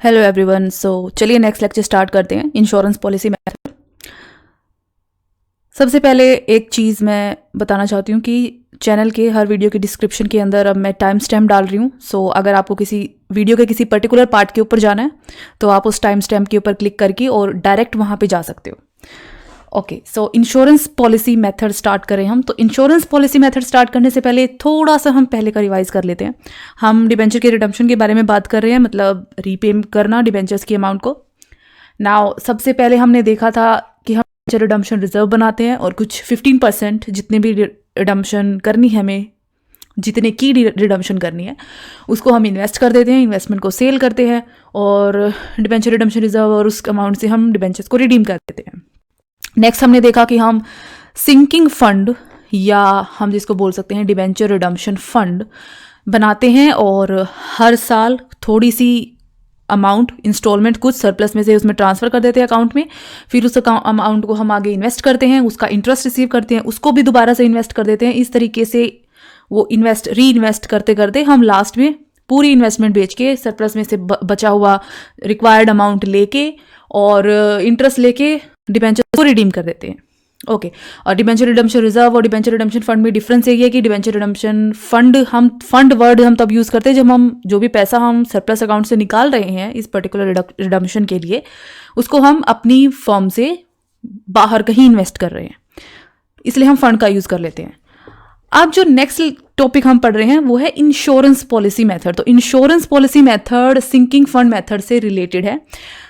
Hello everyone. चलिए next lecture start करते हैं, इंश्योरेंस पॉलिसी मेथड। सबसे पहले एक चीज़ मैं बताना चाहती हूँ कि चैनल के हर वीडियो के डिस्क्रिप्शन के अंदर अब मैं टाइम स्टैम्प डाल रही हूँ। अगर आपको किसी वीडियो के किसी पर्टिकुलर पार्ट के ऊपर जाना है तो आप उस टाइम स्टैम्प के ऊपर क्लिक करके और डायरेक्ट वहाँ पे जा सकते हो। Okay, insurance policy method start करें हम। तो इंश्योरेंस पॉलिसी मेथड स्टार्ट करने से पहले थोड़ा सा हम पहले का रिवाइज कर लेते हैं। हम डिबेंचर के रिडम्पशन के बारे में बात कर रहे हैं, मतलब रीपे करना डिबेंचर्स की अमाउंट को। नाउ सबसे पहले हमने देखा था कि हम रिडम्पशन रिजर्व बनाते हैं और कुछ 15% जितने भी रिडम्पशन करनी है हमें, जितने की रिडम्पशन करनी है उसको हम इन्वेस्ट कर देते हैं, इन्वेस्टमेंट को सेल करते हैं और डिबेंचर रिडम्पशन रिजर्व और उस अमाउंट से हम डिबेंचर्स को रिडीम कर देते हैं। नेक्स्ट हमने देखा कि हम सिंकिंग फंड या हम जिसको बोल सकते हैं डिबेंचर रिडम्पशन फंड बनाते हैं और हर साल थोड़ी सी अमाउंट इंस्टॉलमेंट कुछ सरप्लस में से उसमें ट्रांसफ़र कर देते हैं अकाउंट में। फिर उस अमाउंट को हम आगे इन्वेस्ट करते हैं, उसका इंटरेस्ट रिसीव करते हैं, उसको भी दोबारा से इन्वेस्ट कर देते हैं। इस तरीके से वो री इन्वेस्ट करते करते हम लास्ट में पूरी इन्वेस्टमेंट बेच के सरप्लस में से बचा हुआ रिक्वायर्ड अमाउंट लेके और इंटरेस्ट लेके डिबेंचर को रिडीम कर देते हैं। ओके, और डिबेंचर रिडम्पशन रिजर्व और डिबेंचर रिडम्पशन फंड में डिफरेंस यही है कि debenture redemption fund fund word हम तब यूज़ करते हैं जब हम जो भी पैसा हम सरप्लस अकाउंट से निकाल रहे हैं इस पर्टिकुलर रिडम्पशन के लिए, उसको हम अपनी फर्म से बाहर कहीं इन्वेस्ट कर रहे हैं, इसलिए हम फंड का यूज़ कर लेते हैं। अब जो नेक्स्ट टॉपिक हम पढ़ रहे हैं वो है इंश्योरेंस पॉलिसी मेथड। तो insurance policy method sinking fund method से रिलेटेड है।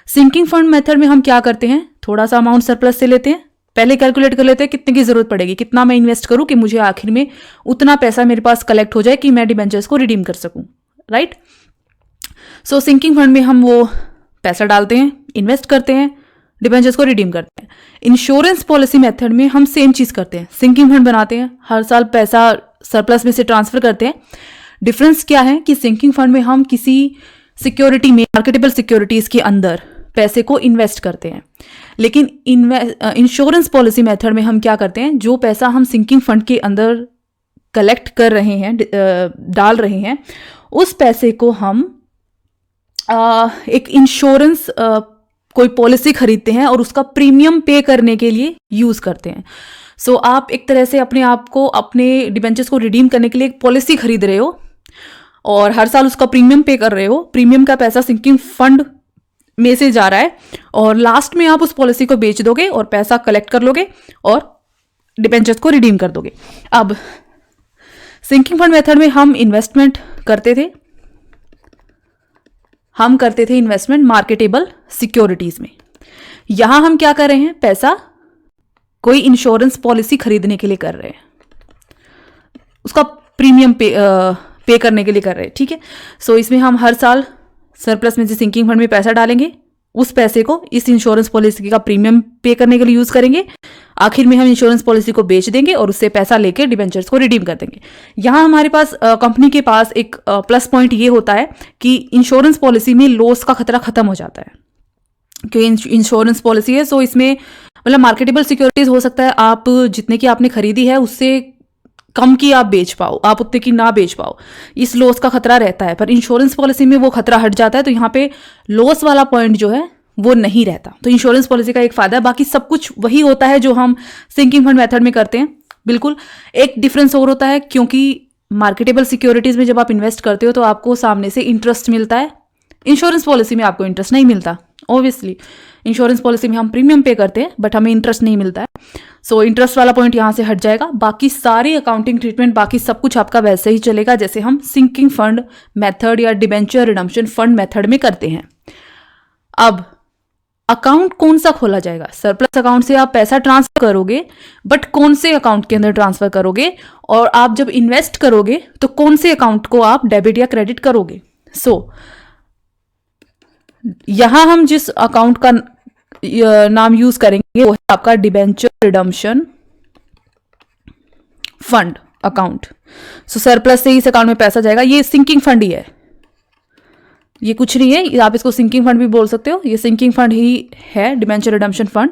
सिंकिंग फंड मेथड में हम क्या करते हैं, थोड़ा सा अमाउंट सरप्लस से लेते हैं, पहले कैलकुलेट कर लेते हैं कितने की जरूरत पड़ेगी, कितना मैं इन्वेस्ट करूं कि मुझे आखिर में उतना पैसा मेरे पास कलेक्ट हो जाए कि मैं डिबेंचर्स को रिडीम कर सकूं, राइट। सिंकिंग फंड में हम वो पैसा डालते हैं, इन्वेस्ट करते हैं, डिबेंचर्स को रिडीम करते हैं। इंश्योरेंस पॉलिसी मेथड में हम सेम चीज़ करते हैं, सिंकिंग फंड बनाते हैं, हर साल पैसा सरप्लस में से ट्रांसफर करते हैं। डिफरेंस क्या है कि सिंकिंग फंड में हम किसी सिक्योरिटी में, मार्केटेबल सिक्योरिटीज़ के अंदर पैसे को इन्वेस्ट करते हैं, लेकिन इंश्योरेंस पॉलिसी मेथड में हम क्या करते हैं, जो पैसा हम सिंकिंग फंड के अंदर कलेक्ट कर रहे हैं, डाल रहे हैं, उस पैसे को हम एक इंश्योरेंस कोई पॉलिसी खरीदते हैं और उसका प्रीमियम पे करने के लिए यूज़ करते हैं। आप एक तरह से अपने आप को, अपने डिबेंचर्स को रिडीम करने के लिए एक पॉलिसी खरीद रहे हो और हर साल उसका प्रीमियम पे कर रहे हो। प्रीमियम का पैसा सिंकिंग फंड में से जा रहा है और लास्ट में आप उस पॉलिसी को बेच दोगे और पैसा कलेक्ट कर लोगे और डिबेंचर्स को रिडीम कर दोगे। अब सिंकिंग फंड मेथड में हम इन्वेस्टमेंट करते थे, इन्वेस्टमेंट मार्केटेबल सिक्योरिटीज में। यहां हम क्या कर रहे हैं, पैसा कोई इंश्योरेंस पॉलिसी खरीदने के लिए कर रहे हैं, उसका प्रीमियम पे करने के लिए कर रहे हैं, ठीक है। इसमें हम हर साल सरप्लस में से सिंकिंग फंड में पैसा डालेंगे, उस पैसे को इस इंश्योरेंस पॉलिसी का प्रीमियम पे करने के लिए यूज करेंगे, आखिर में हम इंश्योरेंस पॉलिसी को बेच देंगे और उससे पैसा लेके डिबेंचर्स को रिडीम कर देंगे। यहाँ हमारे पास कंपनी के पास एक प्लस पॉइंट ये होता है कि इंश्योरेंस पॉलिसी में लॉस का खतरा खत्म हो जाता है, क्योंकि इंश्योरेंस पॉलिसी है। इसमें मतलब मार्केटेबल सिक्योरिटीज हो सकता है आप जितने की आपने खरीदी है उससे कम की आप बेच पाओ, आप उतने की ना बेच पाओ, इस लॉस का खतरा रहता है। पर इंश्योरेंस पॉलिसी में वो खतरा हट जाता है, तो यहाँ पे लॉस वाला पॉइंट जो है वो नहीं रहता। तो इंश्योरेंस पॉलिसी का एक फायदा है। बाकी सब कुछ वही होता है जो हम सिंकिंग फंड मेथड में करते हैं। बिल्कुल एक डिफरेंस और होता है, क्योंकि मार्केटेबल सिक्योरिटीज में जब आप इन्वेस्ट करते हो तो आपको सामने से इंटरेस्ट मिलता है, इंश्योरेंस पॉलिसी में आपको इंटरेस्ट नहीं मिलता। ऑब्वियसली इंश्योरेंस पॉलिसी में हम प्रीमियम पे करते हैं बट हमें इंटरेस्ट नहीं मिलता है। इंटरेस्ट वाला पॉइंट यहाँ से हट जाएगा। बाकी सारी अकाउंटिंग ट्रीटमेंट, बाकी सब कुछ आपका वैसे ही चलेगा जैसे हम सिंकिंग फंड मेथड या डिबेंचर रिडम्पशन फंड मेथड में करते हैं। अब अकाउंट कौन सा खोला जाएगा, सरप्लस अकाउंट से आप पैसा ट्रांसफर करोगे, बट कौन से अकाउंट के अंदर ट्रांसफर करोगे, और आप जब इन्वेस्ट करोगे तो कौन से अकाउंट को आप डेबिट या क्रेडिट करोगे। यहां हम जिस अकाउंट का नाम यूज करेंगे वो है आपका debenture redemption fund account. Surplus से इस अकाउंट में पैसा जाएगा, ये सिंकिंग फंड ही है, ये कुछ नहीं है, आप इसको सिंकिंग फंड भी बोल सकते हो, ये सिंकिंग फंड ही है debenture redemption fund.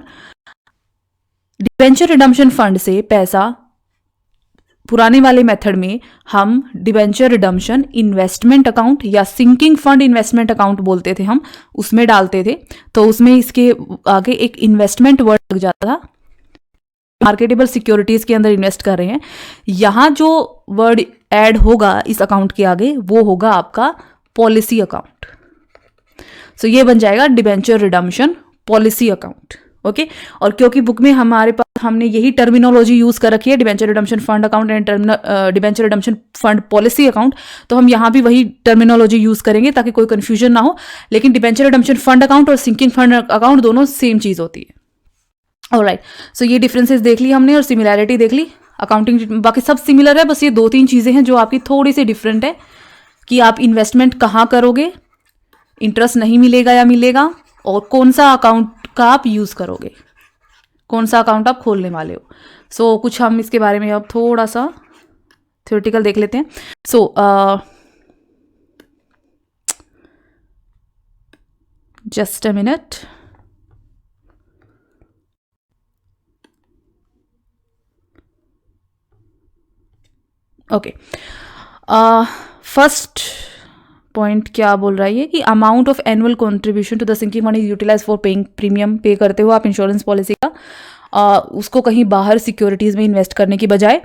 Debenture redemption fund से पैसा पुराने वाले मेथड में हम डिबेंचर रिडम्पशन इन्वेस्टमेंट अकाउंट या सिंकिंग फंड इन्वेस्टमेंट अकाउंट बोलते थे, हम उसमें डालते थे। तो उसमें इसके आगे एक इन्वेस्टमेंट वर्ड लग जाता था। मार्केटेबल सिक्योरिटीज के अंदर इन्वेस्ट कर रहे हैं, यहाँ जो वर्ड ऐड होगा इस अकाउंट के आगे वो होगा आपका पॉलिसी अकाउंट। सो ये बन जाएगा debenture redemption policy account. Okay, और क्योंकि बुक में हमारे पास हमने यही टर्मिनोलॉजी यूज कर रखी है, debenture redemption fund account and debenture redemption fund policy account, तो हम यहाँ भी वही टर्मिनोलॉजी यूज करेंगे ताकि कोई कंफ्यूजन ना हो। लेकिन डिबेंचर रिडम्पशन फंड अकाउंट और सिंकिंग फंड अकाउंट दोनों सेम चीज होती है। ऑलराइट, सो ये डिफरेंसेस देख ली हमने और सिमिलैरिटी देख ली। अकाउंटिंग बाकी सब सिमिलर है, बस ये 2-3 चीजें हैं जो आपकी थोड़ी सी डिफरेंट है कि आप इन्वेस्टमेंट कहाँ करोगे, इंटरेस्ट नहीं मिलेगा या मिलेगा, और कौन सा अकाउंट का आप यूज करोगे, कौन सा अकाउंट आप खोलने वाले हो। सो कुछ हम इसके बारे में अब थोड़ा सा थ्योरेटिकल देख लेते हैं। So just a minute. Okay, first point क्या बोल रहा है ये कि amount of annual contribution to the sinking fund is utilize for paying premium. Pay करते हो आप इंश्योरेंस पॉलिसी का, उसको कहीं बाहर सिक्योरिटीज में इन्वेस्ट करने की बजाय,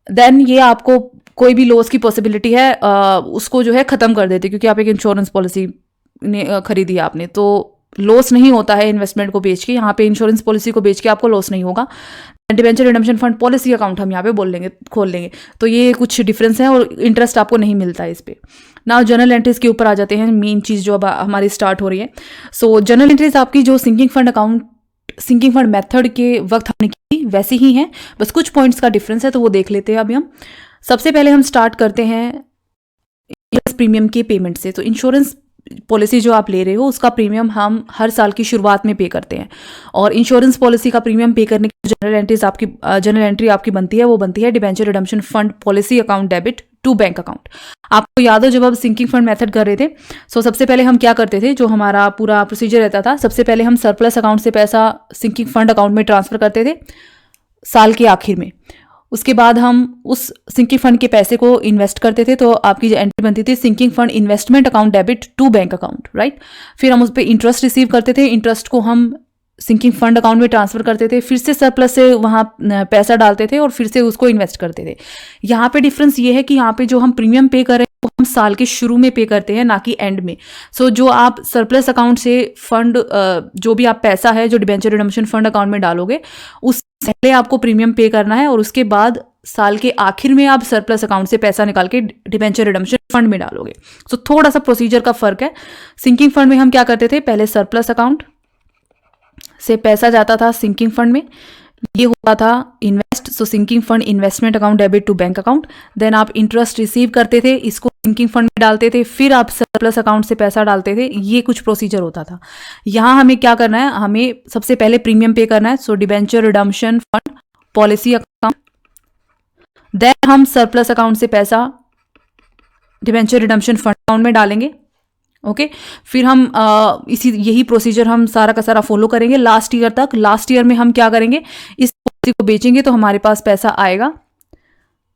देन ये आपको कोई भी लॉस की पॉसिबिलिटी है उसको जो है ख़त्म कर देते, क्योंकि आप एक इंश्योरेंस पॉलिसी ने खरीदी आपने, तो लॉस नहीं होता है इन्वेस्टमेंट को बेच के। यहाँ पे इंश्योरेंस पॉलिसी को बेच के आपको लॉस नहीं होगा। Debenture redemption fund policy account हम यहाँ पे खोल लेंगे, तो ये कुछ डिफरेंस है और इंटरेस्ट आपको नहीं मिलता है इस पे। नाउ जनरल एंट्रीज के ऊपर आ जाते हैं, मेन चीज़ जो अब हमारी स्टार्ट हो रही है। सो जनरल एंट्रीज आपकी जो सिंकिंग फंड मेथड के वक्त हमने की वैसी ही हैं, बस कुछ पॉइंट्स का डिफरेंस है, तो वो देख लेते हैं अभी हम। सबसे पहले हम स्टार्ट करते हैं प्रीमियम के पेमेंट से। तो इंश्योरेंस पॉलिसी जो आप ले रहे हो उसका प्रीमियम हम हर साल की शुरुआत में पे करते हैं, और इंश्योरेंस पॉलिसी का प्रीमियम पे करने की जनरल एंट्री आपकी बनती है, वो बनती है debenture redemption fund policy account debit to bank account. आपको याद हो जब आप सिंकिंग फंड मेथड कर रहे थे, सो सबसे पहले हम क्या करते थे, जो हमारा पूरा प्रोसीजर रहता था, सबसे पहले हम सरप्लस अकाउंट से पैसा सिंकिंग फंड अकाउंट में ट्रांसफर करते थे साल के आखिर में। उसके बाद हम उस सिंकिंग फंड के पैसे को इन्वेस्ट करते थे, तो आपकी जो एंट्री बनती थी sinking fund investment account debit to bank account, right. फिर हम उस पर इंटरेस्ट रिसीव करते थे, इंटरेस्ट को हम सिंकिंग फंड अकाउंट में ट्रांसफर करते थे, फिर से सरप्लस से वहाँ पैसा डालते थे और फिर से उसको इन्वेस्ट करते थे। यहाँ पे डिफरेंस ये है कि यहाँ पे जो हम प्रीमियम पे कर रहे हैं वो हम साल के शुरू में पे करते हैं, ना कि एंड में। सो जो आप सरप्लस अकाउंट से फंड जो भी आप पैसा है जो डिबेंचर रिडम्पशन फंड अकाउंट में डालोगे, उस पहले आपको प्रीमियम पे करना है, और उसके बाद साल के आखिर में आप सरप्लस अकाउंट से पैसा निकाल के डिबेंचर रिडम्पशन फंड में डालोगे। सो थोड़ा सा प्रोसीजर का फर्क है। सिंकिंग फंड में हम क्या करते थे, पहले सरप्लस अकाउंट से पैसा जाता था सिंकिंग फंड में, ये होता था invest, so sinking fund investment account debit to bank account. Then आप इंटरेस्ट रिसीव करते थे, इसको सिंकिंग फंड में डालते थे, फिर आप सरप्लस अकाउंट से पैसा डालते थे, ये कुछ प्रोसीजर होता था। यहाँ हमें क्या करना है, हमें सबसे पहले प्रीमियम पे करना है, so debenture redemption fund policy account, then हम सरप्लस अकाउंट से पैसा डिबेंचर रिडम्पशन फंड अकाउंट में डालेंगे। ओके, फिर हम यही प्रोसीजर हम सारा का सारा फॉलो करेंगे लास्ट ईयर तक। लास्ट ईयर में हम क्या करेंगे, इस पॉलिसी को बेचेंगे तो हमारे पास पैसा आएगा।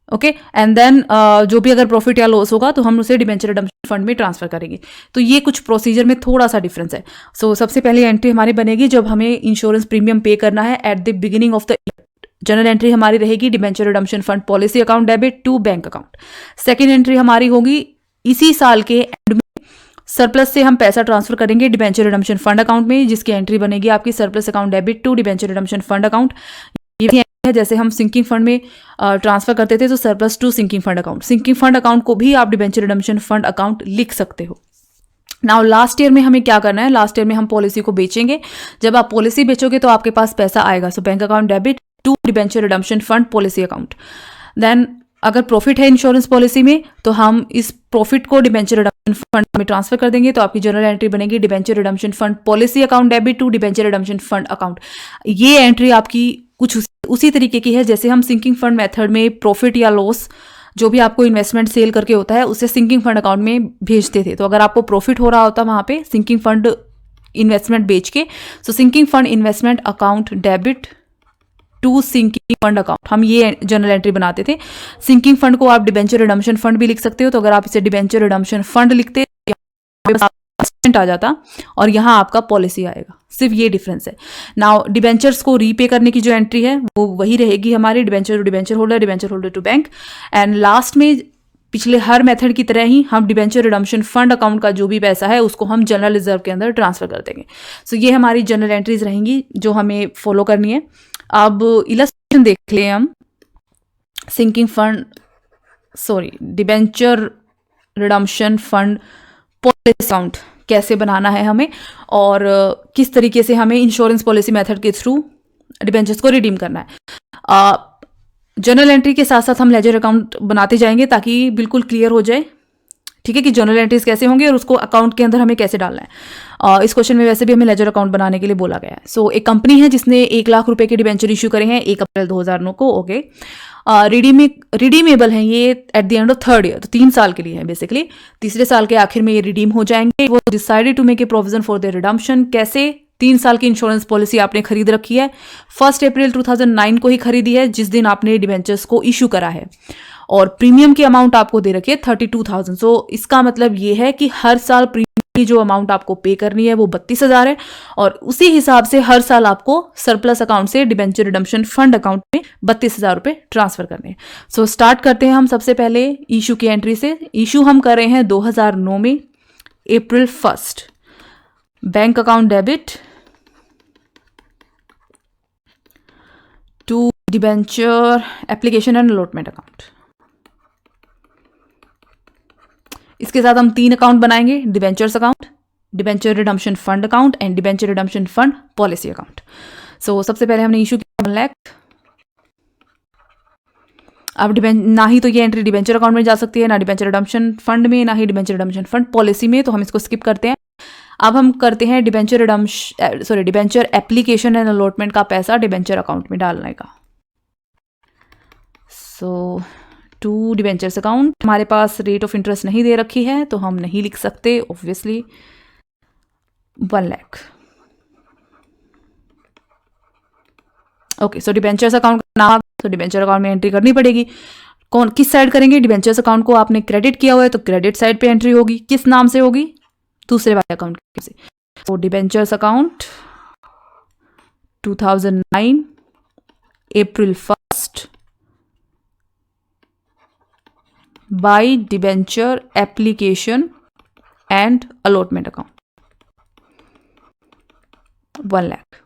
ओके, एंड देन जो भी अगर प्रॉफिट या लॉस होगा तो हम उसे डिबेंचर रिडम्पशन फंड में ट्रांसफर करेंगे। तो ये कुछ प्रोसीजर में थोड़ा सा डिफरेंस है। सो सबसे पहले एंट्री हमारी बनेगी जब हमें इंश्योरेंस प्रीमियम पे करना है at the beginning of the year. Journal entry हमारी रहेगी debenture redemption fund policy account debit to bank account. Second entry हमारी होगी इसी साल के एंड में, सरप्लस से हम पैसा ट्रांसफर करेंगे डिबेंचर रिडम्पशन फंड अकाउंट में, जिसकी एंट्री बनेगी आपकी surplus account debit to debenture redemption fund account. ये है जैसे हम सिंकिंग फंड में ट्रांसफर करते थे, तो surplus to sinking fund account. Sinking fund account को भी आप डिबेंचर रिडम्पशन फंड अकाउंट लिख सकते हो। नाउ लास्ट ईयर में हमें क्या करना है, लास्ट ईयर में हम पॉलिसी को बेचेंगे। जब आप पॉलिसी बेचोगे तो आपके पास पैसा आएगा, so bank account debit to debenture redemption fund policy account. Then अगर प्रॉफिट है इंश्योरेंस पॉलिसी में तो हम इस प्रॉफिट को डिबेंचर रिडम्पशन फंड में ट्रांसफर कर देंगे, तो आपकी जनरल एंट्री बनेगी debenture redemption fund policy account debit to debenture redemption fund account. ये एंट्री आपकी कुछ उसी तरीके की है जैसे हम सिंकिंग फंड मेथड में प्रॉफिट या लॉस जो भी आपको इन्वेस्टमेंट सेल करके होता है उसे सिंकिंग फंड अकाउंट में भेजते थे। तो अगर आपको प्रॉफिट हो रहा होता वहाँ पे सिंकिंग फंड इन्वेस्टमेंट बेच के, so sinking fund investment account debit to sinking fund account, हम ये जर्नल एंट्री बनाते थे। सिंकिंग फंड को आप डिबेंचर रिडम्पशन फंड भी लिख सकते हो, तो अगर आप इसे डिबेंचर रिडम्पशन फंड लिखते आ जाता और यहाँ आपका पॉलिसी आएगा, सिर्फ ये डिफरेंस है। नाउ डिबेंचर्स को रीपे करने की जो एंट्री है वो वही रहेगी हमारी, debenture to debenture holder to bank. And last में पिछले हर मेथड की तरह ही हम डिबेंचर रिडम्पशन फंड अकाउंट का जो भी पैसा है उसको हम जनरल रिजर्व के अंदर ट्रांसफर कर देंगे। सो ये हमारी जनरल एंट्रीज रहेंगी जो हमें फॉलो करनी है। अब इलस्ट्रेशन देख लें हम, sinking fund debenture redemption fund policy account कैसे बनाना है हमें, और किस तरीके से हमें इंश्योरेंस पॉलिसी मेथड के थ्रू डिबेंचर्स को रिडीम करना है। जनरल एंट्री के साथ साथ हम लेजर अकाउंट बनाते जाएंगे ताकि बिल्कुल क्लियर हो जाए, ठीक है, कि जनरल एंट्रीज कैसे होंगे और उसको अकाउंट के अंदर हमें कैसे डालना है। इस क्वेश्चन में वैसे भी हमें लेजर अकाउंट बनाने के लिए बोला गया है। सो एक कंपनी है जिसने 1 लाख रुपए के डिबेंचर इशू करे हैं 1 अप्रैल 2009 को। ओके, रिडीमेबल हैं ये eight the end of 3rd year, तो 3 साल के लिए है बेसिकली। तीसरे साल के आखिर में ये रिडीम हो जाएंगे। वो decided to make a provision for the redemption. कैसे? 3 साल की इंश्योरेंस पॉलिसी आपने खरीद रखी है, 1 अप्रैल 2009 को ही खरीदी है जिस दिन आपने डिबेंचर्स को इशू करा है, और प्रीमियम की अमाउंट आपको दे रखी है 32,000। सो इसका मतलब ये है कि हर साल प्रीमियम की जो अमाउंट आपको पे करनी है वो 32,000 है, और उसी हिसाब से हर साल आपको सरप्लस अकाउंट से डिबेंचर रिडम्पशन फंड अकाउंट में 32,000 रुपए ट्रांसफर करने हैं। सो स्टार्ट करते हैं हम सबसे पहले इशू की एंट्री से। इशू हम कर रहे हैं 2009 में April 1st। Bank account debit to debenture application and allotment account. इसके साथ हम 3 अकाउंट बनाएंगे, debentures account, debenture redemption fund account and debenture redemption fund policy account. So सबसे पहले हमने इशू किया 1 लाख। अब ना ही तो ये एंट्री डिबेंचर अकाउंट में जा सकती है, ना डिबेंचर रिडम्पशन फंड में, ना ही डिबेंचर रिडम्पशन फंड पॉलिसी में, तो हम इसको स्किप करते हैं। अब हम करते हैं डिबेंचर एप्लीकेशन एंड अलॉटमेंट का पैसा डिबेंचर अकाउंट में डालने का। सो टू डिबेंचर्स अकाउंट, हमारे पास रेट ऑफ इंटरेस्ट नहीं दे रखी है तो हम नहीं लिख सकते ऑब्वियसली। 1 लाख। ओके, सो डिबेंचर्स अकाउंट का नाम, तो डिबेंचर अकाउंट में एंट्री करनी पड़ेगी। किस साइड करेंगे? डिबेंचर्स अकाउंट को आपने क्रेडिट किया हुआ है तो क्रेडिट साइड पे एंट्री होगी। किस नाम से होगी? दूसरे वाले अकाउंट से। तो debentures account 2009 April 1st by debenture application and allotment account 1 lakh.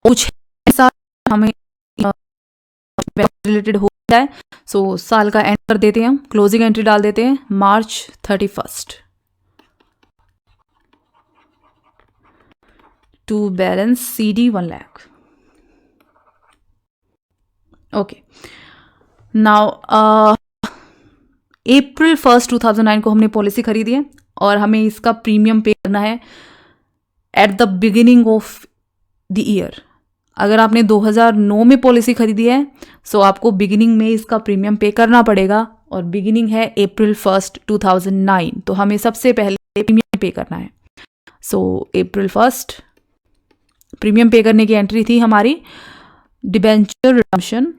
कुछ ऐसा हमें रिलेटेड हो जाए, सो साल का एंड कर देते हैं हम, क्लोजिंग एंट्री डाल देते हैं March 31st to balance CD 1 lakh. Okay, now April 1st 2009 को हमने पॉलिसी खरीदी है और हमें इसका प्रीमियम पे करना है at the beginning of the year. अगर आपने 2009 में पॉलिसी खरीदी है सो आपको बिगिनिंग में इसका प्रीमियम पे करना पड़ेगा, और बिगिनिंग है April 1st 2009, तो हमें सबसे पहले प्रीमियम पे करना है। सो April 1st प्रीमियम पे करने की एंट्री थी हमारी debenture redemption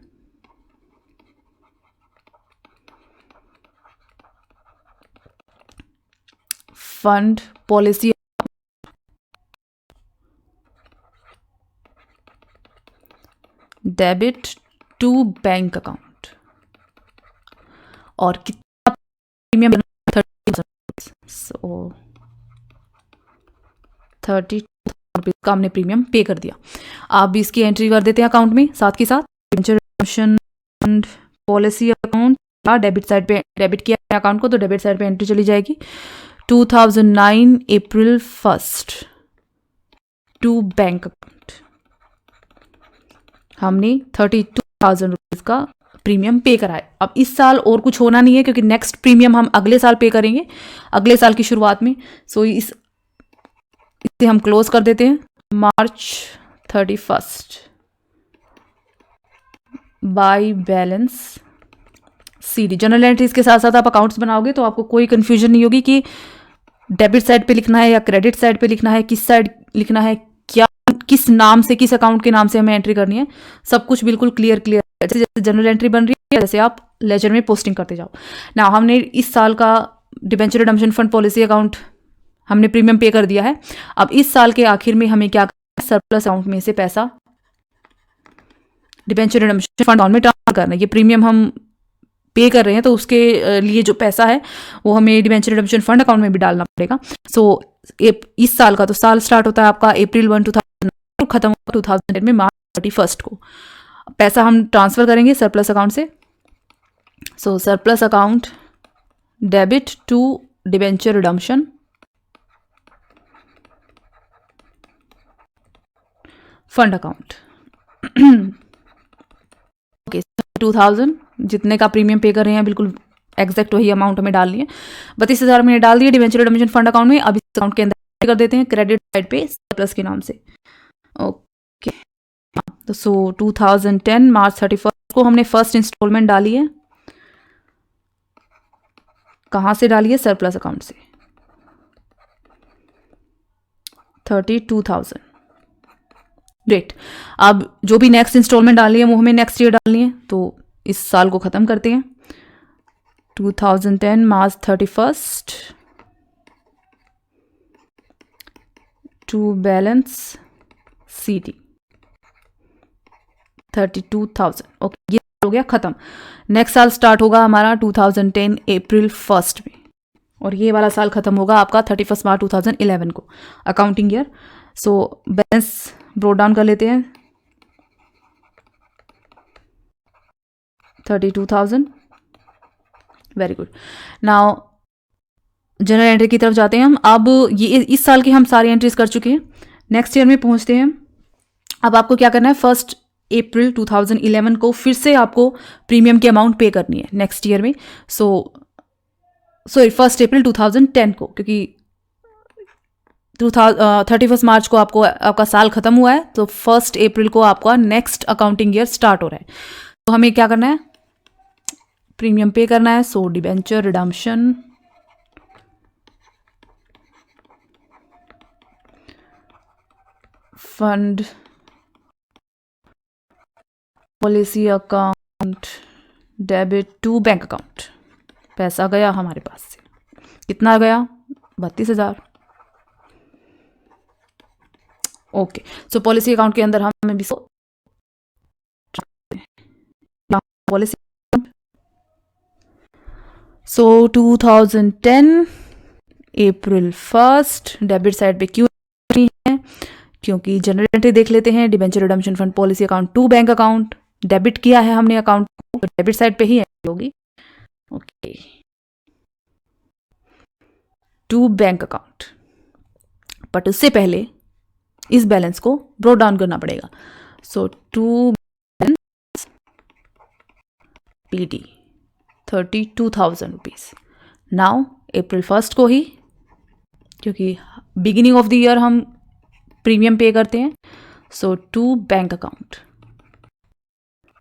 fund policy debit to bank account, और कितना प्रीमियम 30,000। सो 30,000 रुपीज का हमने प्रीमियम पे कर दिया। आप भी इसकी एंट्री कर देते हैं अकाउंट में साथ के साथ। Debenture fund policy account, debit side पे डेबिट किया अकाउंट को तो डेबिट साइड पे एंट्री चली जाएगी 2009 April 1st to bank account. हमने 32,000 रुपीज का प्रीमियम पे करा है। अब इस साल और कुछ होना नहीं है क्योंकि नेक्स्ट प्रीमियम हम अगले साल पे करेंगे, अगले साल की शुरुआत में। सो इसे हम क्लोज कर देते हैं March 31st by balance CD। General entries के साथ साथ आप अकाउंट्स बनाओगे तो आपको कोई कंफ्यूजन नहीं होगी कि डेबिट साइड पे लिखना है या क्रेडिट साइड पे लिखना है, किस साइड लिखना है, क्या किस नाम से, किस अकाउंट के नाम से हमें एंट्री करनी है, सब कुछ बिल्कुल क्लियर जैसे जैसे जनरल एंट्री बन रही है जैसे आप लेजर में पोस्टिंग करते जाओ ना। हमने इस साल का debenture redemption fund policy account हमने प्रीमियम पे कर दिया है। अब इस साल के आखिर में हमें क्या करना है, सरप्लस अकाउंट में से पैसा डिबेंचर रिडम्पशन फंड अकाउंट में ट्रांसफर करना है। ये प्रीमियम हम पे कर रहे हैं तो उसके लिए जो पैसा है वो हमें डिबेंचर रिडम्पशन फंड अकाउंट में भी डालना पड़ेगा। सो इस साल का तो साल स्टार्ट होता है आपका April 1, 2009, खत्म होगा 2010 में March 31 को। पैसा हम ट्रांसफर करेंगे सरप्लस अकाउंट से। So surplus account debit to debenture redemption fund account. Okay, 2000 जितने का प्रीमियम पे कर रहे हैं बिल्कुल एग्जैक्ट वही अमाउंट हमें डालनी है। 32,000 मैंने डाल दिए डिबेंचर रिडम्पशन फंड अकाउंट में। अब इस अकाउंट के अंदर कर देते हैं क्रेडिट साइड पे सरप्लस के नाम से। ओके, तो सो 2010 March 31 को हमने फर्स्ट इंस्टॉलमेंट डाली है। कहाँ से डाली है? सरप्लस अकाउंट से 32,000। ग्रेट। अब जो भी नेक्स्ट इंस्टॉलमेंट डालनी है वो हमें नेक्स्ट ईयर डालनी है, तो इस साल को ख़त्म करते हैं। 2010 March 31 to balance CD 32,000। Okay, ये हो गया ख़त्म। नेक्स्ट साल स्टार्ट होगा हमारा 2010 April 1 में, और ये वाला साल ख़त्म होगा आपका 31 March 2011 को, accounting year. So balance broad down कर लेते हैं 32,000। Very good. Now general entry की तरफ जाते हैं हम। अब ये इस साल की हम सारी एंट्रीज कर चुके हैं, नेक्स्ट ईयर में पहुंचते हैं। अब आपको क्या करना है, 1 April 2011 को फिर से आपको प्रीमियम की अमाउंट पे करनी है नेक्स्ट ईयर में। सॉरी 1 April 2010 को, क्योंकि 31 मार्च को आपका साल खत्म हुआ है, तो 1 April को आपका नेक्स्ट अकाउंटिंग ईयर स्टार्ट हो रहा है। तो हमें क्या करना है, प्रीमियम पे करना है। So debenture redemption fund policy account debit to bank account. पैसा गया हमारे पास से, कितना गया? 32,000। ओके, सो पॉलिसी अकाउंट के अंदर हमें भी पॉलिसी। सो 2010 April 1 डेबिट साइड पे क्यों नहीं है? क्योंकि जनरल एंट्री देख लेते हैं। Debenture redemption fund policy account to bank account, debit किया है हमने अकाउंट को, तो डेबिट साइड पे ही एंट्री होगी। Okay, to bank account, but उससे पहले इस बैलेंस को ब्रोड डाउन करना पड़ेगा। So to balance PD 32,000 rupees. Now April 1 को ही, क्योंकि बिगिनिंग ऑफ द ईयर हम प्रीमियम पे करते हैं। So to bank account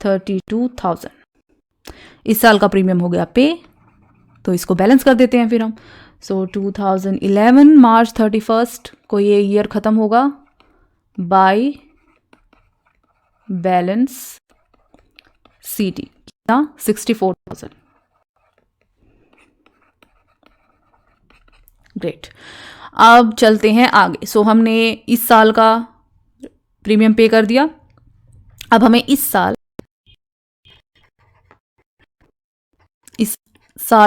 32,000। इस साल का प्रीमियम हो गया पे, तो इसको बैलेंस कर देते हैं फिर हम। सो 2011 March 31 को ये ईयर ख़त्म होगा बाय बैलेंस CD कितना? 64,000। ग्रेट। अब चलते हैं आगे। सो हमने इस साल का प्रीमियम पे कर दिया। अब हमें इस साल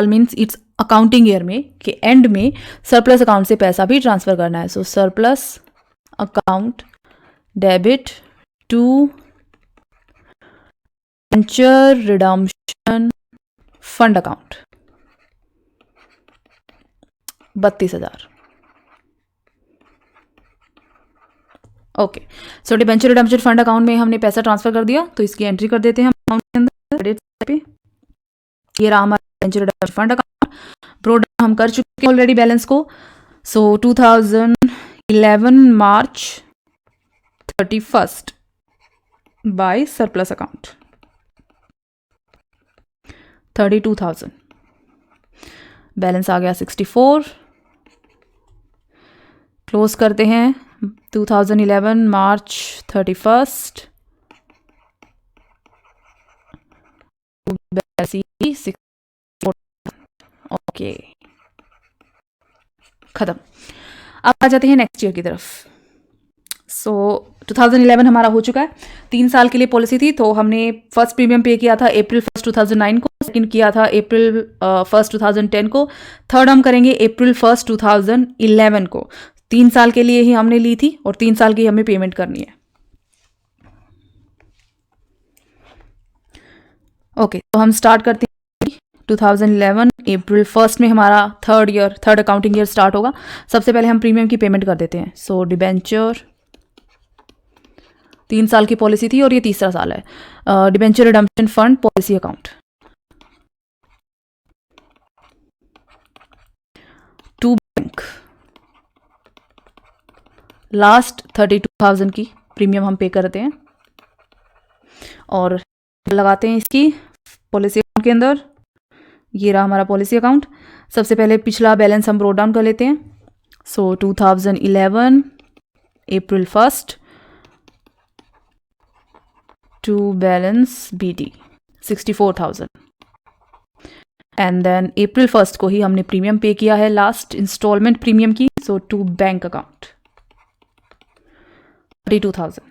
मीन्स इट्स अकाउंटिंग ईयर में के एंड में सरप्लस अकाउंट से पैसा भी ट्रांसफर करना है। So surplus account debit to debenture redemption fund account 32,000। Okay, so debenture redemption fund account में हमने पैसा ट्रांसफर कर दिया, तो इसकी एंट्री कर देते हैं हम अकाउंट के अंदर क्रेडिट साइड पे। ये रहा हमारा डिबेंचर रिडम्पशन फंड अकाउंट। ब्रोड हम कर चुके हैं ऑलरेडी बैलेंस को। So 2011 March 31 by surplus account 32,000। Balance आ गया 64। क्लोज करते हैं 2011 मार्च 31st, ओके, खत्म। अब आ जाते हैं नेक्स्ट ईयर की तरफ। सो 2011 हमारा हो चुका है, 3 साल के लिए पॉलिसी थी। तो हमने फर्स्ट प्रीमियम पे किया था April 1st 2009 को, सेकंड किया था April 1st 2010 को, थर्ड हम करेंगे April 1st 2011 को। 3 साल के लिए ही हमने ली थी और 3 साल की हमें पेमेंट करनी है। ओके, तो हम स्टार्ट करते हैं 2011 April 1st में हमारा थर्ड अकाउंटिंग ईयर स्टार्ट होगा। सबसे पहले हम प्रीमियम की पेमेंट कर देते हैं। सो डिबेंचर, 3 साल की पॉलिसी थी और ये तीसरा साल है। Debenture redemption fund policy account, to bank, last 32,000 की प्रीमियम हम पे करते हैं और लगाते हैं इसकी पॉलिसी अकाउंट के अंदर। ये रहा हमारा पॉलिसी अकाउंट। सबसे पहले पिछला बैलेंस हम ब्रोट डाउन कर लेते हैं। So 2011 April 1st to balance BD 64,000 and then April 1st को ही हमने प्रीमियम पे किया है, लास्ट इंस्टॉलमेंट प्रीमियम की। So to bank account 32,000।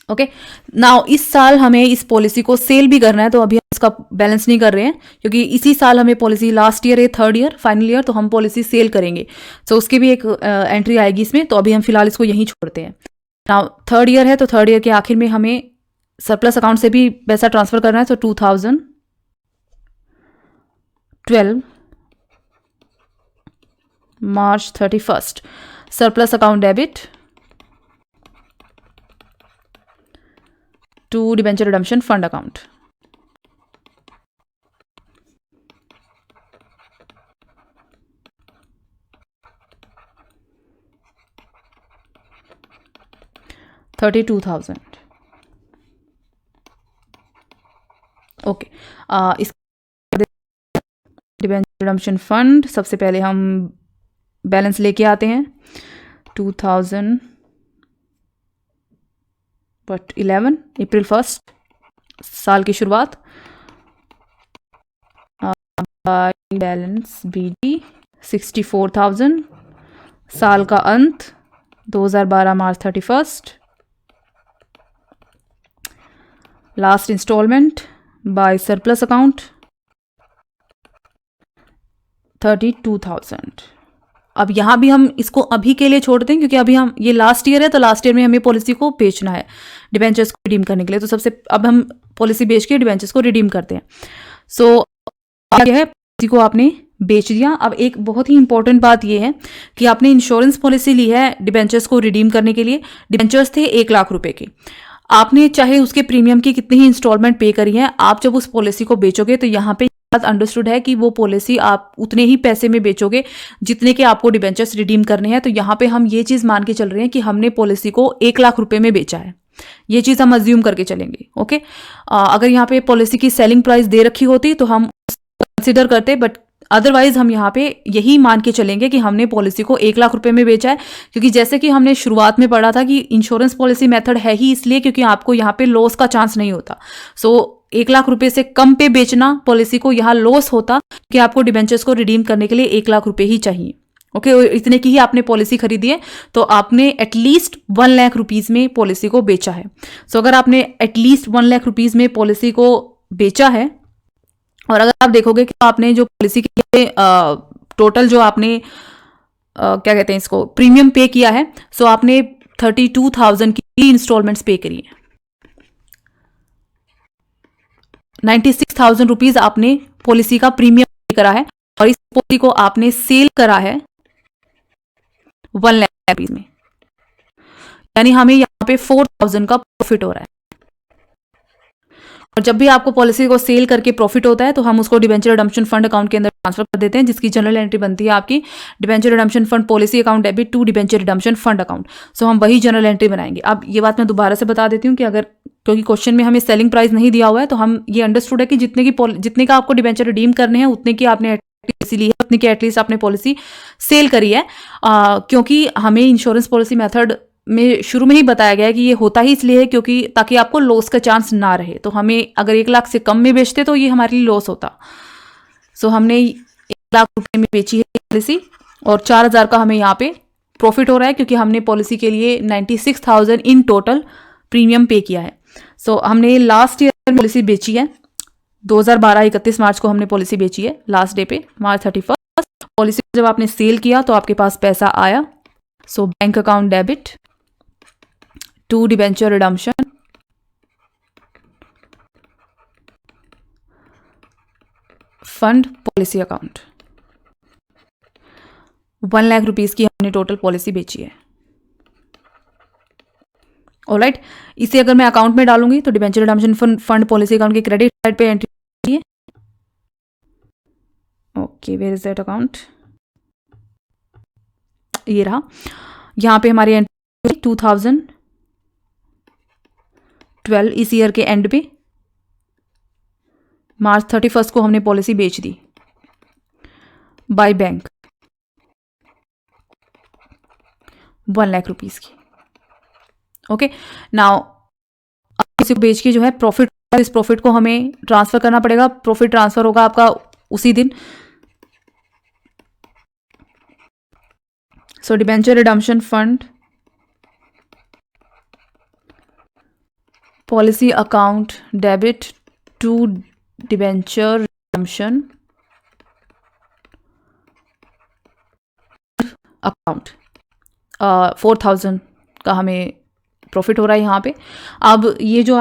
Okay, now इस साल हमें इस पॉलिसी को सेल भी करना है, तो अभी हम इसका बैलेंस नहीं कर रहे हैं क्योंकि इसी साल हमें पॉलिसी, लास्ट ईयर है थर्ड ईयर फाइनल ईयर, तो हम पॉलिसी सेल करेंगे। सो उसकी भी एक एंट्री आएगी इसमें, तो अभी हम फिलहाल इसको यहीं छोड़ते हैं। नाउ थर्ड ईयर है, तो थर्ड ईयर के आखिर में हमें सरप्लस अकाउंट से भी पैसा ट्रांसफर करना है। तो 2012 March 31st surplus account debit to debenture redemption fund account. $32,000। Okay, इस डिबेंचर रिडम्पशन फंड सबसे पहले हम बैलेंस लेके आते हैं 2011 April 1st साल की शुरुआत, बैलेंस BD 64,000, साल का अंत 2012 March 31st, last installment by surplus account 32,000। अब यहाँ भी हम इसको अभी के लिए छोड़ दें क्योंकि अभी हम, ये लास्ट ईयर है, तो लास्ट ईयर में हमें पॉलिसी को बेचना है डिबेंचर्स को रिडीम करने के लिए। तो सबसे अब हम पॉलिसी बेच के डिबेंचर्स को रिडीम करते हैं। सो क्या है, पॉलिसी को आपने बेच दिया। अब एक बहुत ही इंपॉर्टेंट बात यह है कि आपने इंश्योरेंस पॉलिसी ली है डिबेंचर्स को रिडीम करने के लिए। डिबेंचर्स थे 1 लाख रुपए के, आपने चाहे उसके प्रीमियम की कितनी ही इंस्टॉलमेंट पे करी है, आप जब उस पॉलिसी को बेचोगे तो यहाँ पे अंडरस्टूड है कि वो पॉलिसी आप उतने ही पैसे में बेचोगे जितने के आपको डिबेंचर्स रिडीम करने हैं। तो यहाँ पे हम ये चीज मान के चल रहे हैं कि हमने पॉलिसी को 1 लाख रुपए में बेचा है, ये चीज हम अज्यूम करके चलेंगे। ओके, अगर यहाँ पे पॉलिसी की सेलिंग प्राइस दे रखी होती तो हम कंसिडर करते, बट अदरवाइज हम यहाँ पे यही मान के चलेंगे कि हमने पॉलिसी को 1 लाख रुपए में बेचा है, क्योंकि जैसे कि हमने शुरुआत में पढ़ा था कि इंश्योरेंस पॉलिसी मेथड है ही इसलिए क्योंकि आपको यहाँ पे लॉस का चांस नहीं होता। सो 1 लाख रुपए से कम पे बेचना पॉलिसी को यहाँ लॉस होता कि आपको डिबेंचर्स को रिडीम करने के लिए 1 लाख रुपए ही चाहिए। ओके, इतने की ही आपने पॉलिसी खरीदी है तो आपने एटलीस्ट 1 लाख रुपीज में पॉलिसी को बेचा है। सो अगर आपने एटलीस्ट 1 लाख रुपीज में पॉलिसी को बेचा है, और अगर आप देखोगे कि आपने जो पॉलिसी के लिए टोटल जो आपने क्या कहते हैं इसको प्रीमियम पे किया है, सो आपने 32,000 की इंस्टॉलमेंट्स पे करी है। 96,000 रुपीज आपने पॉलिसी का प्रीमियम पे करा है और इस पॉलिसी को आपने सेल करा है 1 लाख रुपीज में, यानी हमें यहाँ पे 4,000 का प्रॉफिट हो रहा है। और जब भी आपको पॉलिसी को सेल करके प्रॉफिट होता है तो हम उसको डिबेंचर रिडम्पशन फंड अकाउंट के अंदर ट्रांसफर कर देते हैं, जिसकी जनरल एंट्री बनती है आपकी debenture redemption fund policy account debit to debenture redemption fund account. So हम वही जनरल एंट्री बनाएंगे। अब ये बात मैं दोबारा से बता देती हूँ कि अगर क्योंकि क्वेश्चन में हमें सेलिंग प्राइस नहीं दिया हुआ है, तो हम ये अंडरस्टूड है कि जितने का आपको डिबेंचर रिडीम करने हैं उतने की आपने पॉलिसी ली है, उतने की एटलीस्ट आपने पॉलिसी सेल करी है। क्योंकि हमें इंश्योरेंस पॉलिसी मेथड में शुरू में ही बताया गया है कि ये होता ही इसलिए है क्योंकि ताकि आपको लॉस का चांस ना रहे। तो हमें अगर 1 लाख से कम में बेचते तो ये हमारे लिए लॉस होता। सो हमने 1 लाख रुपए में बेची है पॉलिसी और 4,000 का हमें यहाँ पे प्रॉफिट हो रहा है क्योंकि हमने पॉलिसी के लिए 96,000 इन टोटल प्रीमियम पे किया है। सो हमने लास्ट ईयर पॉलिसी बेची है 2012 31 मार्च को हमने पॉलिसी बेची है, लास्ट डे पे मार्च 31। पॉलिसी जब आपने सेल किया तो आपके पास पैसा आया। So bank account debit to debenture redemption, fund policy account. 1 lakh rupees की हमने टोटल पॉलिसी बेची है। ऑलराइट, इसे अगर मैं अकाउंट में डालूंगी तो debenture redemption fund policy account की क्रेडिट साइड पे एंट्री है। Okay, where is that account? ये रहा। यहाँ पे हमारी एंट्री 2012 इस ईयर के एंड पे मार्च 31 को हमने पॉलिसी बेच दी बाय बैंक 1 लाख रुपीस की। ओके, नाउ किसी को बेच के जो है प्रॉफिट, इस प्रॉफिट को हमें ट्रांसफर करना पड़ेगा। प्रॉफिट ट्रांसफर होगा आपका उसी दिन। So debenture redemption fund policy account debit to debenture redemption account 4,000 का हमें प्रॉफिट हो रहा है यहाँ पे। अब ये जो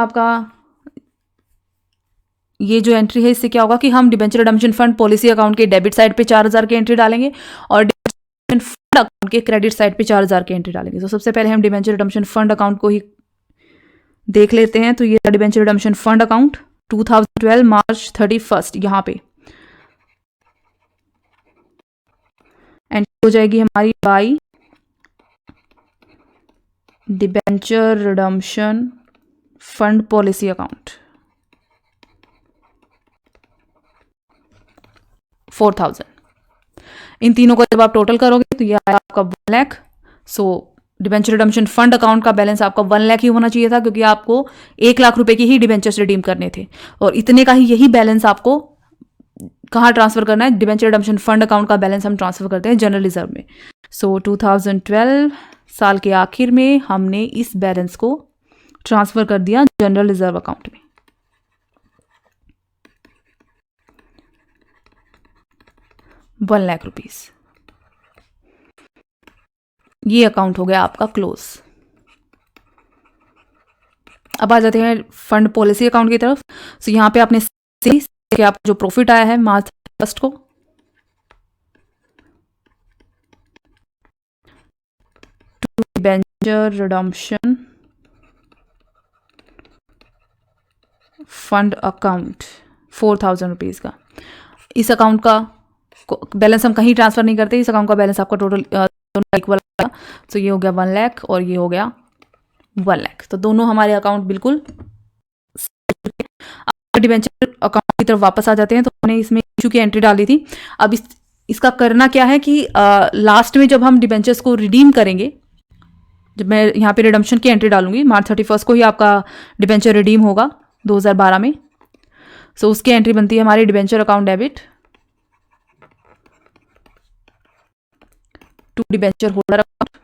एंट्री है इससे क्या होगा कि हम debenture redemption fund policy account के डेबिट साइड पे 4,000 की एंट्री डालेंगे और डिबेंचर फंड अकाउंट के क्रेडिट साइड पे 4,000 की एंट्री डालेंगे। तो सबसे पहले हम डिबेंचर रिडम्पशन फंड अकाउंट को ही देख लेते हैं। तो ये डिबेंचर रिडम्पशन फंड अकाउंट 2012 मार्च 31 यहाँ पे एंट्री हो जाएगी हमारी by debenture redemption fund policy account 4,000। इन तीनों को जब आप टोटल करोगे तो ये आया आपका 1 लाख। सो डिबेंचर रिडम्पशन फंड अकाउंट का बैलेंस आपका 1 लाख ही होना चाहिए था क्योंकि आपको 1 लाख रुपए के ही डिबेंचर्स रिडीम करने थे और इतने का ही यही बैलेंस आपको कहाँ ट्रांसफर करना है? डिबेंचर रिडम्पशन फंड अकाउंट का बैलेंस हम ट्रांसफर करते हैं जनरल रिजर्व में। सो 2012 साल के आखिर में हमने इस बैलेंस को ट्रांसफर कर दिया जनरल रिजर्व अकाउंट में। ₹1 लाख। ये अकाउंट हो गया आपका क्लोज। अब आ जाते हैं फंड पॉलिसी अकाउंट की तरफ। सो यहाँ पे आपने कि आपको जो प्रॉफिट आया है मार्च 1 को debenture redemption fund account 4,000 rupees का। इस अकाउंट का बैलेंस हम कहीं ट्रांसफर नहीं करते। इस अकाउंट का बैलेंस आपका टोटल इक्वल। तो ये हो गया 1 लाख और ये हो गया 1 लाख। तो दोनों हमारे अकाउंट बिल्कुल। डिबेंचर अकाउंट की तरफ वापस आ जाते हैं। तो हमने इसमें इशू की एंट्री डाली थी। अब इसका करना क्या है कि लास्ट में जब हम डिबेंचर्स को रिडीम करेंगे, जब मैं यहाँ पे रिडम्पशन की एंट्री डालूंगी मार्च 31 को ही आपका डिबेंचर रिडीम होगा 2012 में। सो उसकी एंट्री बनती है हमारी debenture account debit to debenture holder account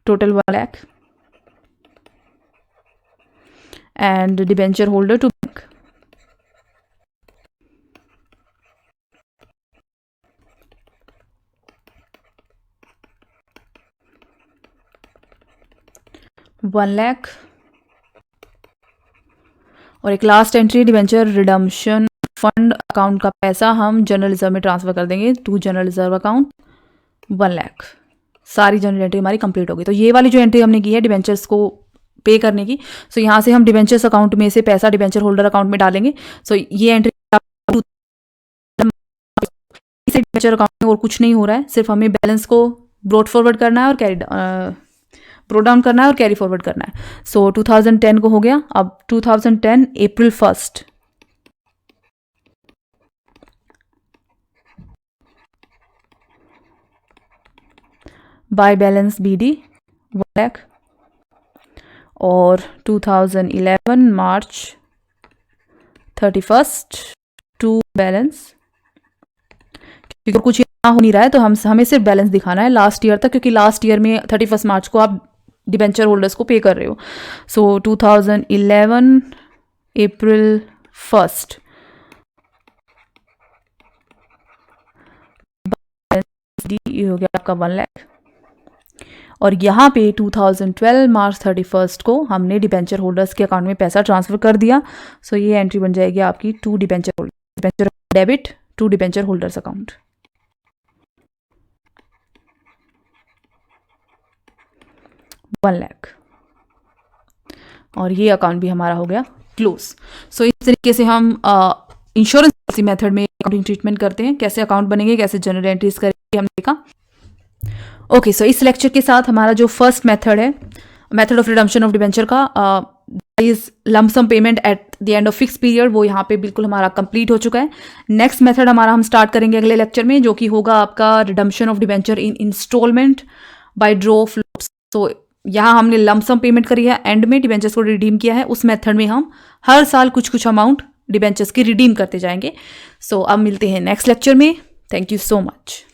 total 1 lakh and debenture holder to bank $1 lakh और एक last entry debenture redemption fund account का पैसा हम जनरल रिजर्व में ट्रांसफर कर देंगे to general reserve account 1 lakh. सारी जनरल एंट्री हमारी कंप्लीट होगी। तो ये वाली जो एंट्री हमने की है डिबेंचर्स को पे करने की, सो यहाँ से हम डिबेंचर्स अकाउंट में से पैसा डिबेंचर होल्डर अकाउंट में डालेंगे। सो ये एंट्री से डिबेंचर अकाउंट में और कुछ नहीं हो रहा है, सिर्फ हमें बैलेंस को ब्रॉट फॉरवर्ड करना है और ब्रॉट डाउन करना है और कैरी फॉरवर्ड करना है। सो 2010 को हो गया। अब 2010 अप्रैल 1 बाय बैलेंस BD 1 लाख, और 2011 मार्च 31 टू बैलेंस, क्योंकि कुछ यहाँ हो नहीं रहा है तो हमें सिर्फ बैलेंस दिखाना है लास्ट ईयर तक, क्योंकि लास्ट ईयर में 31 मार्च को आप डिबेंचर होल्डर्स को पे कर रहे हो। सो 2011 अप्रैल 1 ये हो गया आपका 1 लाख, और यहाँ पे 2012 मार्च 31 को हमने डिबेंचर होल्डर्स के अकाउंट में पैसा ट्रांसफर कर दिया। सो ये एंट्री बन जाएगी आपकी to debenture debit to debenture holders account. 1 lakh, और ये अकाउंट भी हमारा हो गया क्लोज। सो इस तरीके से हम इंश्योरेंस पॉलिसी मेथड में अकाउंटिंग ट्रीटमेंट करते हैं। कैसे अकाउंट बनेंगे, कैसे जनरल एंट्रीज करेंगे, हमने देखा। ओके, सो इस लेक्चर के साथ हमारा जो फर्स्ट मेथड है, method of redemption of debenture का, is lump sum payment at the end of fix period, वो यहाँ पे बिल्कुल हमारा कंप्लीट हो चुका है। नेक्स्ट मेथड हमारा हम स्टार्ट करेंगे अगले लेक्चर में, जो कि होगा आपका redemption of debenture in installment by draw floats. तो यहाँ हमने लमसम पेमेंट करी है, एंड में डिबेंचर्स को रिडीम किया है। उस मेथड में हम हर साल कुछ कुछ अमाउंट डिबेंचर्स की रिडीम करते जाएंगे। सो अब मिलते हैं नेक्स्ट लेक्चर में। Thank you so much.